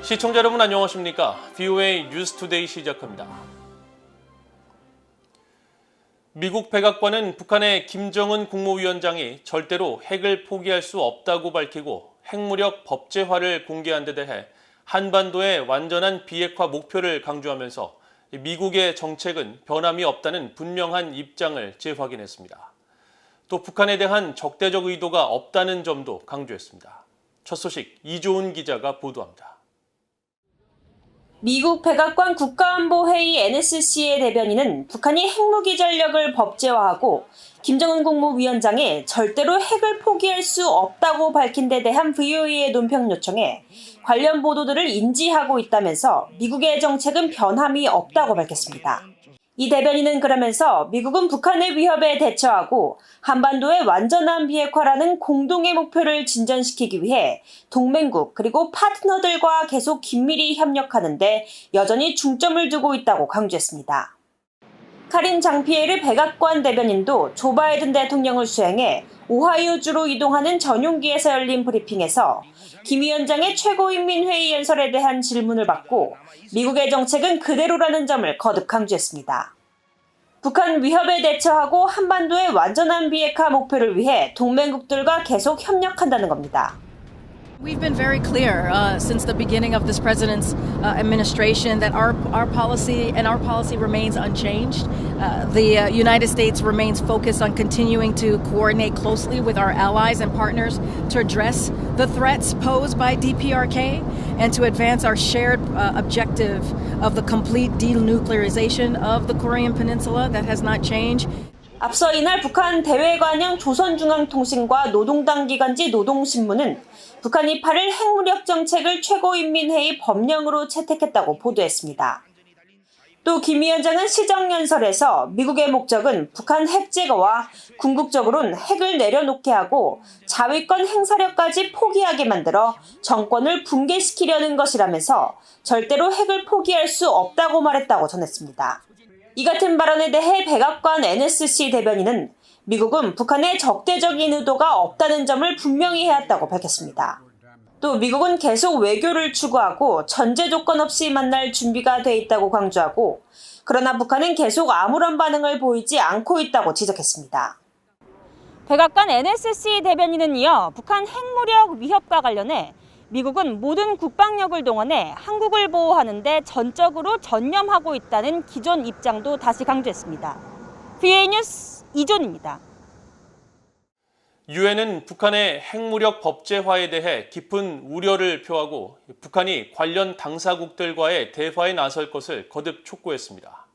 시청자 여러분 안녕하십니까? VOA 뉴스투데이 시작합니다. 미국 백악관은 북한의 김정은 국무위원장이 절대로 핵을 포기할 수 없다고 밝히고 핵무력 법제화를 공개한 데 대해 한반도의 완전한 비핵화 목표를 강조하면서 미국의 정책은 변함이 없다는 분명한 입장을 재확인했습니다. 또 북한에 대한 적대적 의도가 없다는 점도 강조했습니다. 첫 소식 이조은 기자가 보도합니다. 미국 백악관 국가안보회의 NSC의 대변인은 북한이 핵무기 전력을 법제화하고 김정은 국무위원장이 절대로 핵을 포기할 수 없다고 밝힌 데 대한 VOA의 논평 요청에 관련 보도들을 인지하고 있다면서 미국의 정책은 변함이 없다고 밝혔습니다. 이 대변인은 그러면서 미국은 북한의 위협에 대처하고 한반도의 완전한 비핵화라는 공동의 목표를 진전시키기 위해 동맹국 그리고 파트너들과 계속 긴밀히 협력하는 데 여전히 중점을 두고 있다고 강조했습니다. 카린 장피에르 백악관 대변인도 조 바이든 대통령을 수행해 오하이오주로 이동하는 전용기에서 열린 브리핑에서 김 위원장의 최고인민회의 연설에 대한 질문을 받고 미국의 정책은 그대로라는 점을 거듭 강조했습니다. 북한 위협에 대처하고 한반도의 완전한 비핵화 목표를 위해 동맹국들과 계속 협력한다는 겁니다. We've been very clear since the beginning of this president's administration that our policy remains unchanged. The United States remains focused on continuing to coordinate closely with our allies and partners to address the threats posed by DPRK and to advance our shared objective of the complete denuclearization of the Korean Peninsula. That has not changed. 앞서 이날 북한 대외관영 조선중앙통신과 노동당 기관지 노동신문은 북한이 8일 핵무력 정책을 최고인민회의 법령으로 채택했다고 보도했습니다. 또 김 위원장은 시정연설에서 미국의 목적은 북한 핵 제거와 궁극적으로는 핵을 내려놓게 하고 자위권 행사력까지 포기하게 만들어 정권을 붕괴시키려는 것이라면서 절대로 핵을 포기할 수 없다고 말했다고 전했습니다. 이 같은 발언에 대해 백악관 NSC 대변인은 미국은 북한의 적대적인 의도가 없다는 점을 분명히 해왔다고 밝혔습니다. 또 미국은 계속 외교를 추구하고 전제 조건 없이 만날 준비가 돼 있다고 강조하고 그러나 북한은 계속 아무런 반응을 보이지 않고 있다고 지적했습니다. 백악관 NSC 대변인은 이어 북한 핵무력 위협과 관련해 미국은 모든 국방력을 동원해 한국을 보호하는 데 전적으로 전념하고 있다는 기존 입장도 다시 강조했습니다. VOA 뉴스 이존입니다. 유엔은 북한의 핵무력 법제화에 대해 깊은 우려를 표하고 북한이 관련 당사국들과의 대화에 나설 것을 거듭 촉구했습니다.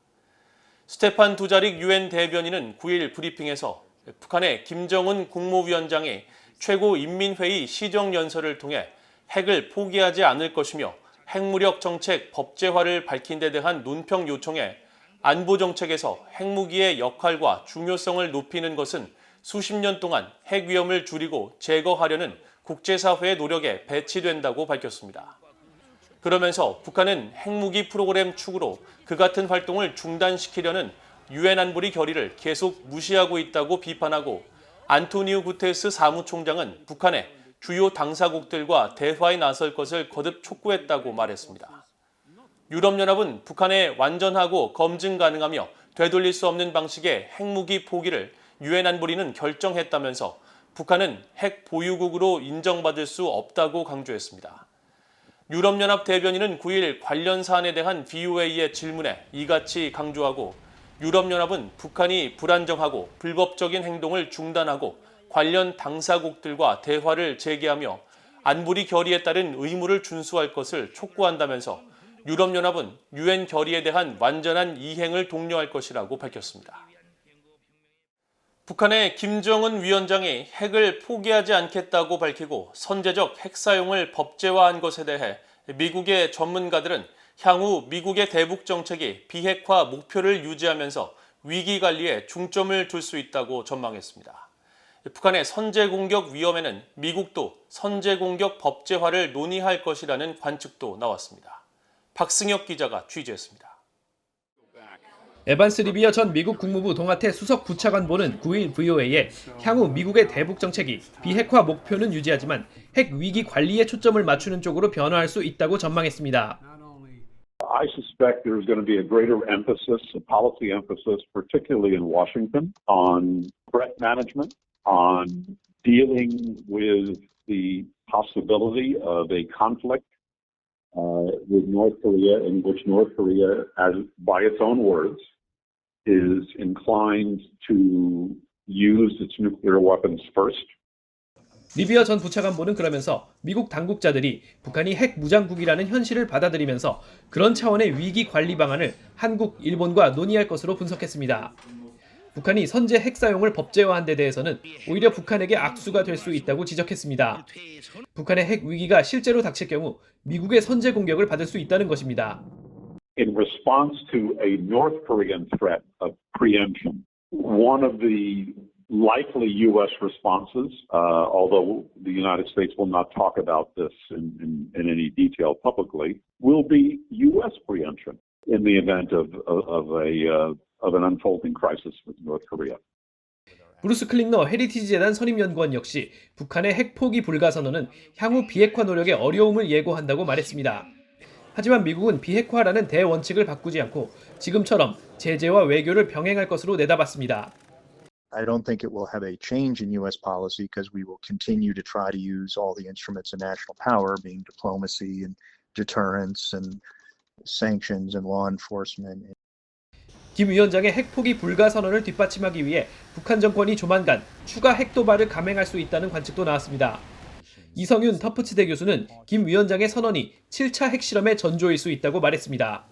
스테판 두자릭 유엔 대변인은 9일 브리핑에서 북한의 김정은 국무위원장이 최고인민회의 시정연설을 통해 핵을 포기하지 않을 것이며 핵무력 정책 법제화를 밝힌 데 대한 논평 요청에 안보 정책에서 핵무기의 역할과 중요성을 높이는 것은 수십 년 동안 핵 위험을 줄이고 제거하려는 국제사회의 노력에 배치된다고 밝혔습니다. 그러면서 북한은 핵무기 프로그램 축으로 그 같은 활동을 중단시키려는 유엔 안보리 결의를 계속 무시하고 있다고 비판하고 안토니오 구테르스 사무총장은 북한의 주요 당사국들과 대화에 나설 것을 거듭 촉구했다고 말했습니다. 유럽연합은 북한의 완전하고 검증 가능하며 되돌릴 수 없는 방식의 핵무기 포기를 유엔 안보리는 결정했다면서 북한은 핵 보유국으로 인정받을 수 없다고 강조했습니다. 유럽연합 대변인은 9일 관련 사안에 대한 VOA의 질문에 이같이 강조하고 유럽연합은 북한이 불안정하고 불법적인 행동을 중단하고 관련 당사국들과 대화를 재개하며 안보리 결의에 따른 의무를 준수할 것을 촉구한다면서 유럽연합은 유엔 결의에 대한 완전한 이행을 독려할 것이라고 밝혔습니다. 북한의 김정은 위원장이 핵을 포기하지 않겠다고 밝히고 선제적 핵 사용을 법제화한 것에 대해 미국의 전문가들은 향후 미국의 대북 정책이 비핵화 목표를 유지하면서 위기 관리에 중점을 둘 수 있다고 전망했습니다. 북한의 선제 공격 위험에는 미국도 선제 공격 법제화를 논의할 것이라는 관측도 나왔습니다. 박승혁 기자가 취재했습니다. 에반스 리비어 전 미국 국무부 동아태 수석 부차관보는 9일 VOA에 향후 미국의 대북 정책이 비핵화 목표는 유지하지만 핵 위기 관리에 초점을 맞추는 쪽으로 변화할 수 있다고 전망했습니다. I suspect there's going to be a greater emphasis, a policy emphasis, particularly in Washington, on threat management, on dealing with the possibility of a conflict with North Korea, in which North Korea, as by its own words, is inclined to use its nuclear weapons first. 리비어 전 부차관보는 그러면서 미국 당국자들이 북한이 핵 무장국이라는 현실을 받아들이면서 그런 차원의 위기 관리 방안을 한국, 일본과 논의할 것으로 분석했습니다. 북한이 선제 핵 사용을 법제화한 데 대해서는 오히려 북한에게 악수가 될 수 있다고 지적했습니다. 북한의 핵 위기가 실제로 닥칠 경우 미국의 선제 공격을 받을 수 있다는 것입니다. In response to a North Korean threat of preemption, one of the likely U.S. responses, although the United States will not talk about this in any detail publicly, will be U.S. preemption in the event of an unfolding crisis with North Korea. 브루스 클링너 헤리티지 재단 선임연구원 역시 북한의 핵 포기 불가 선언은 향후 비핵화 노력에 어려움을 예고한다고 말했습니다. 하지만 미국은 비핵화라는 대원칙을 바꾸지 않고 지금처럼 제재와 외교를 병행할 것으로 내다봤습니다. I don't think it will have a change in U.S. policy because we will continue to try to use all the instruments of national power, being diplomacy and deterrence and sanctions and law enforcement. 김 위원장의 핵 포기 불가 선언을 뒷받침하기 위해 북한 정권이 조만간 추가 핵 도발을 감행할 수 있다는 관측도 나왔습니다. 이성윤 터프치대 교수는 김 위원장의 선언이 7차 핵실험의 전조일 수 있다고 말했습니다.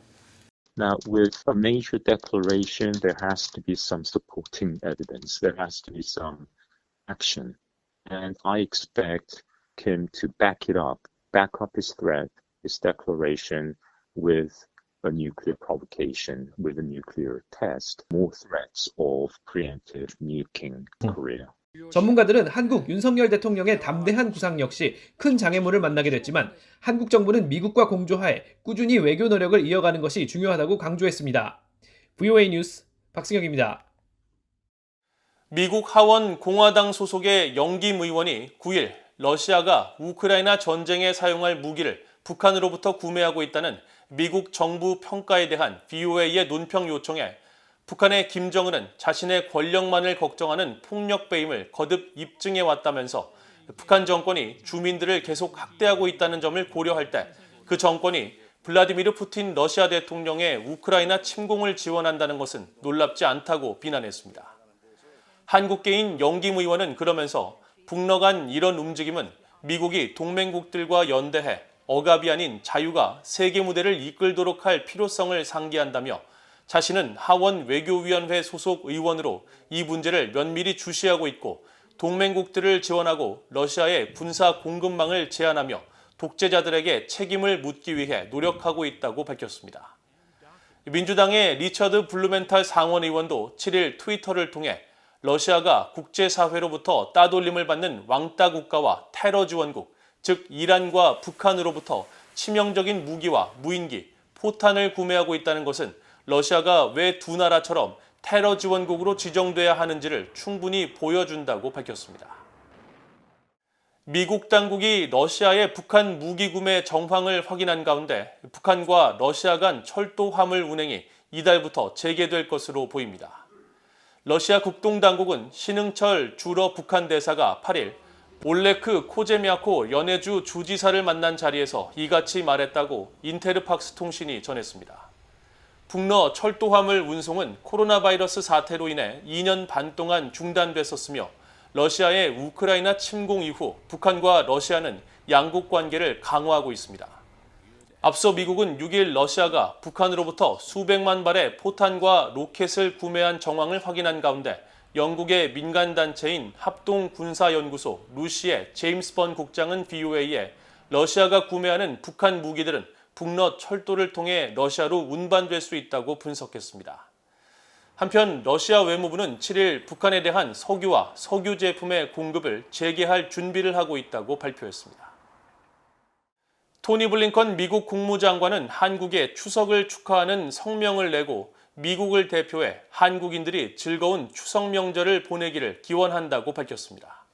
Now, with a major declaration, there has to be some supporting evidence. There has to be some action. And I expect Kim to back up his threat, his declaration with a nuclear provocation, with a nuclear test, more threats of preemptive nuking Korea. 전문가들은 한국 윤석열 대통령의 담대한 구상 역시 큰 장애물을 만나게 됐지만 한국 정부는 미국과 공조하에 꾸준히 외교 노력을 이어가는 것이 중요하다고 강조했습니다. VOA 뉴스 박승혁입니다. 미국 하원 공화당 소속의 영김 의원이 9일 러시아가 우크라이나 전쟁에 사용할 무기를 북한으로부터 구매하고 있다는 미국 정부 평가에 대한 VOA의 논평 요청에 북한의 김정은은 자신의 권력만을 걱정하는 폭력 배임을 거듭 입증해 왔다면서 북한 정권이 주민들을 계속 학대하고 있다는 점을 고려할 때 그 정권이 블라디미르 푸틴 러시아 대통령의 우크라이나 침공을 지원한다는 것은 놀랍지 않다고 비난했습니다. 한국계인 영김 의원은 그러면서 북러간 이런 움직임은 미국이 동맹국들과 연대해 억압이 아닌 자유가 세계 무대를 이끌도록 할 필요성을 상기한다며 자신은 하원 외교위원회 소속 의원으로 이 문제를 면밀히 주시하고 있고 동맹국들을 지원하고 러시아의 군사 공급망을 제한하며 독재자들에게 책임을 묻기 위해 노력하고 있다고 밝혔습니다. 민주당의 리처드 블루멘탈 상원의원도 7일 트위터를 통해 러시아가 국제사회로부터 따돌림을 받는 왕따 국가와 테러 지원국, 즉 이란과 북한으로부터 치명적인 무기와 무인기, 포탄을 구매하고 있다는 것은 러시아가 왜 두 나라처럼 테러 지원국으로 지정돼야 하는지를 충분히 보여준다고 밝혔습니다. 미국 당국이 러시아의 북한 무기 구매 정황을 확인한 가운데 북한과 러시아 간 철도 화물 운행이 이달부터 재개될 것으로 보입니다. 러시아 국동당국은 신흥철 주러 북한 대사가 8일 올레크 코제미아코 연해주 주지사를 만난 자리에서 이같이 말했다고 인테르팍스 통신이 전했습니다. 북러 철도 화물 운송은 코로나 바이러스 사태로 인해 2년 반 동안 중단됐었으며 러시아의 우크라이나 침공 이후 북한과 러시아는 양국 관계를 강화하고 있습니다. 앞서 미국은 6일 러시아가 북한으로부터 수백만 발의 포탄과 로켓을 구매한 정황을 확인한 가운데 영국의 민간단체인 합동군사연구소 루시의 제임스 번 국장은 VOA에 러시아가 구매하는 북한 무기들은 북러 철도를 통해 러시아로 운반될 수 있다고 분석했습니다. 한편 러시아 외무부는 7일 북한에 대한 석유와 석유 제품의 공급을 재개할 준비를 하고 있다고 발표했습니다. 토니 블링컨 미국 국무장관은 한국의 추석을 축하하는 성명을 내고 미국을 대표해 한국인들이 즐거운 추석 명절을 보내기를 기원한다고 밝혔습니다.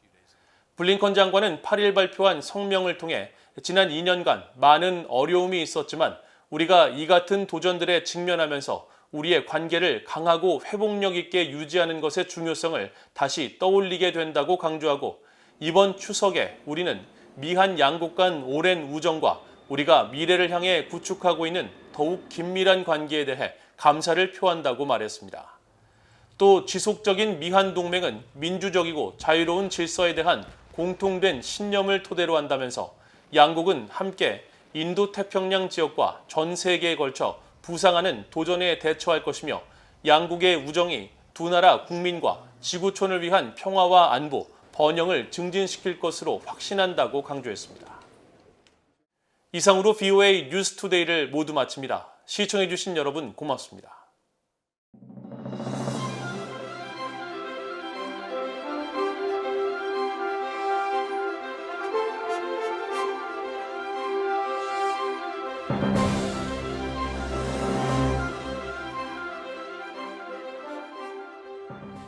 블링컨 장관은 8일 발표한 성명을 통해 지난 2년간 많은 어려움이 있었지만 우리가 이 같은 도전들에 직면하면서 우리의 관계를 강하고 회복력 있게 유지하는 것의 중요성을 다시 떠올리게 된다고 강조하고 이번 추석에 우리는 미한 양국 간 오랜 우정과 우리가 미래를 향해 구축하고 있는 더욱 긴밀한 관계에 대해 감사를 표한다고 말했습니다. 또 지속적인 미한 동맹은 민주적이고 자유로운 질서에 대한 공통된 신념을 토대로 한다면서 양국은 함께 인도태평양 지역과 전 세계에 걸쳐 부상하는 도전에 대처할 것이며 양국의 우정이 두 나라 국민과 지구촌을 위한 평화와 안보, 번영을 증진시킬 것으로 확신한다고 강조했습니다. 이상으로 VOA 뉴스투데이를 모두 마칩니다. 시청해주신 여러분 고맙습니다.